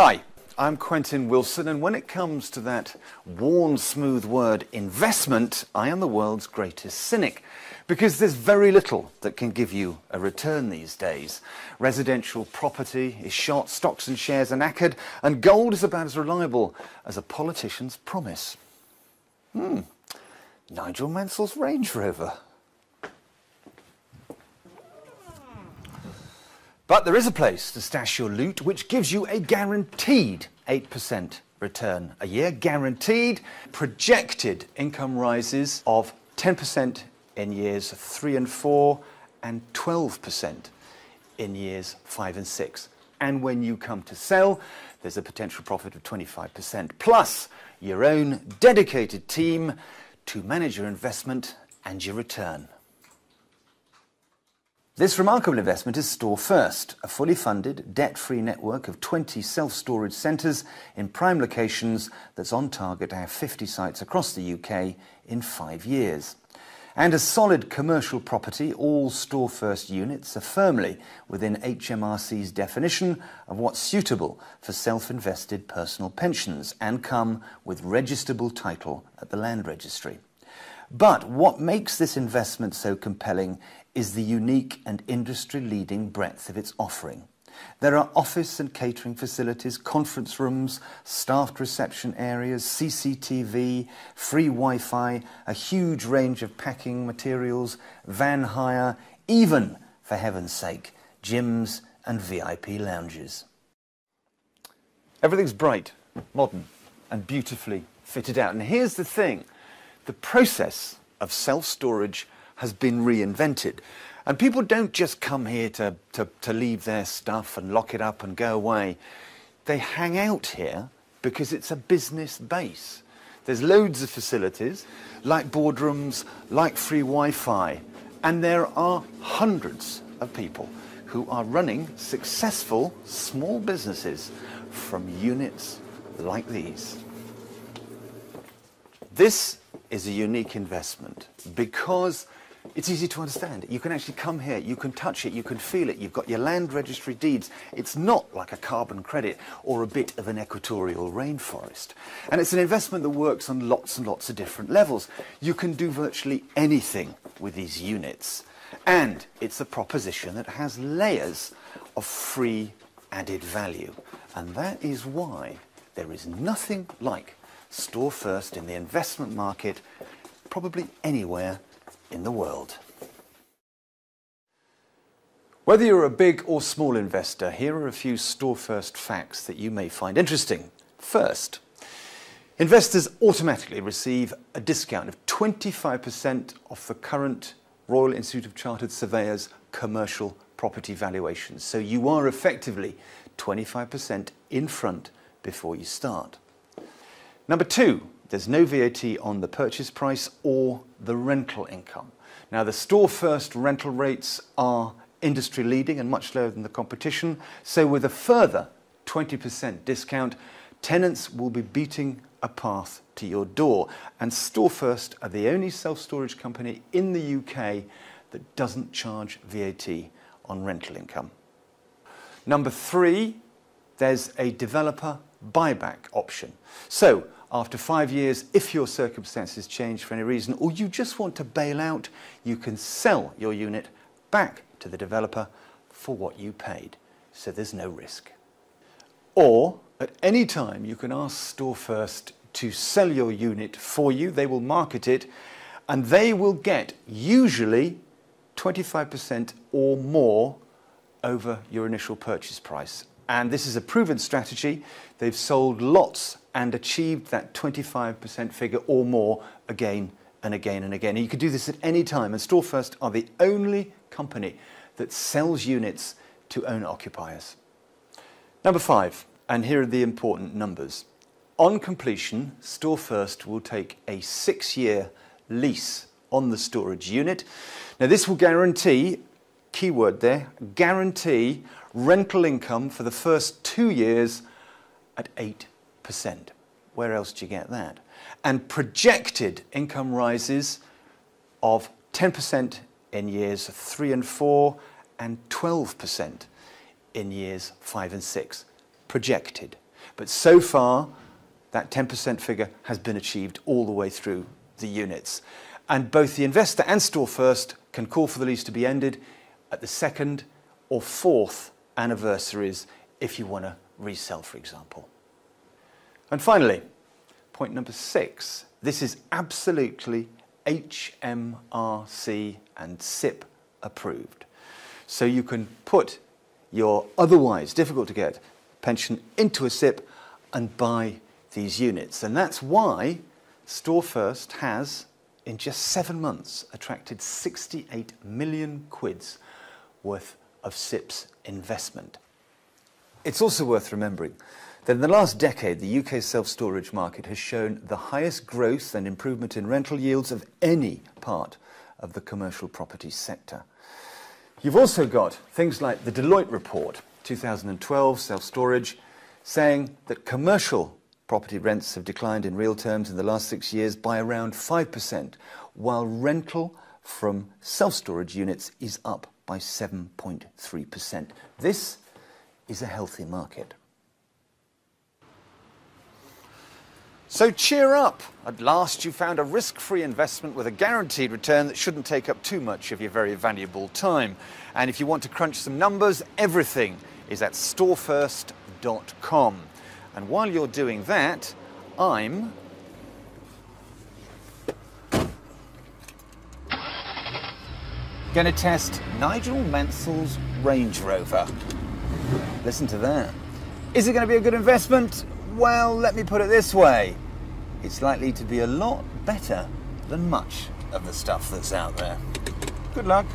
Hi, I'm Quentin Wilson, and when it comes to that worn smooth word investment, I am the world's greatest cynic, because there's very little that can give you a return these days. Residential property is shot, stocks and shares are knackered, and gold is about as reliable as a politician's promise. Nigel Mansell's Range Rover. But there is a place to stash your loot which gives you a guaranteed 8% return a year. Guaranteed. Projected income rises of 10% in years 3 and 4 and 12% in years 5 and 6. And when you come to sell, there's a potential profit of 25%, plus your own dedicated team to manage your investment and your return. This remarkable investment is Store First, a fully funded, debt-free network of 20 self-storage centres in prime locations that's on target to have 50 sites across the UK in 5 years. And as solid commercial property, all Store First units are firmly within HMRC's definition of what's suitable for self-invested personal pensions and come with registrable title at the Land Registry. But what makes this investment so compelling is the unique and industry-leading breadth of its offering. There are office and catering facilities, conference rooms, staffed reception areas, CCTV, free Wi-Fi, a huge range of packing materials, van hire, even, for heaven's sake, gyms and VIP lounges. Everything's bright, modern and beautifully fitted out. And here's the thing. The process of self-storage has been reinvented. And people don't just come here to leave their stuff and lock it up and go away. They hang out here because it's a business base. There's loads of facilities, like boardrooms, like free Wi-Fi. And there are hundreds of people who are running successful small businesses from units like these. This is a unique investment because it's easy to understand. You can actually come here, you can touch it, you can feel it. You've got your land registry deeds. It's not like a carbon credit or a bit of an equatorial rainforest. And it's an investment that works on lots and lots of different levels. You can do virtually anything with these units. And it's a proposition that has layers of free added value. And that is why there is nothing like Store First in the investment market, probably anywhere in the world. Whether you're a big or small investor, here are a few Store First facts that you may find interesting. First, investors automatically receive a discount of 25% off the current Royal Institute of Chartered Surveyors commercial property valuations. So you are effectively 25% in front before you start. Number two, there's no VAT on the purchase price or the rental income. Now, the Store First rental rates are industry leading and much lower than the competition. So with a further 20% discount, tenants will be beating a path to your door. And Store First are the only self-storage company in the UK that doesn't charge VAT on rental income. Number three, there's a developer buyback option. So after 5 years, if your circumstances change for any reason, or you just want to bail out, you can sell your unit back to the developer for what you paid. So there's no risk. Or at any time, you can ask Store First to sell your unit for you. They will market it and they will get usually 25% or more over your initial purchase price. And this is a proven strategy. They've sold lots and achieved that 25% figure or more again and again and again. And you can do this at any time. And Store First are the only company that sells units to owner-occupiers. Number five, and here are the important numbers. On completion, Store First will take a 6-year lease on the storage unit. Now this will guarantee, keyword there, guarantee rental income for the first 2 years at 8%. Where else do you get that? And projected income rises of 10% in years 3 and 4 and 12% in years 5 and 6. Projected. But so far, that 10% figure has been achieved all the way through the units. And both the investor and Store First can call for the lease to be ended at the 2nd or 4th anniversaries if you want to resell, for example. And finally, point number 6. This is absolutely HMRC and SIPP approved. So you can put your otherwise difficult to get pension into a SIPP and buy these units. And that's why Store First has, in just 7 months, attracted 68 million quids worth of SIPP's investment. It's also worth remembering that in the last decade, the UK self-storage market has shown the highest growth and improvement in rental yields of any part of the commercial property sector. You've also got things like the Deloitte report, 2012 self-storage, saying that commercial property rents have declined in real terms in the last 6 years by around 5%, while rental from self-storage units is up by 7.3%. This is a healthy market. So cheer up! At last you found a risk-free investment with a guaranteed return that shouldn't take up too much of your very valuable time. And if you want to crunch some numbers, everything is at storefirst.com. And while you're doing that, I'm going to test Nigel Mansell's Range Rover. Listen to that. Is it going to be a good investment? Well, let me put it this way. It's likely to be a lot better than much of the stuff that's out there. Good luck.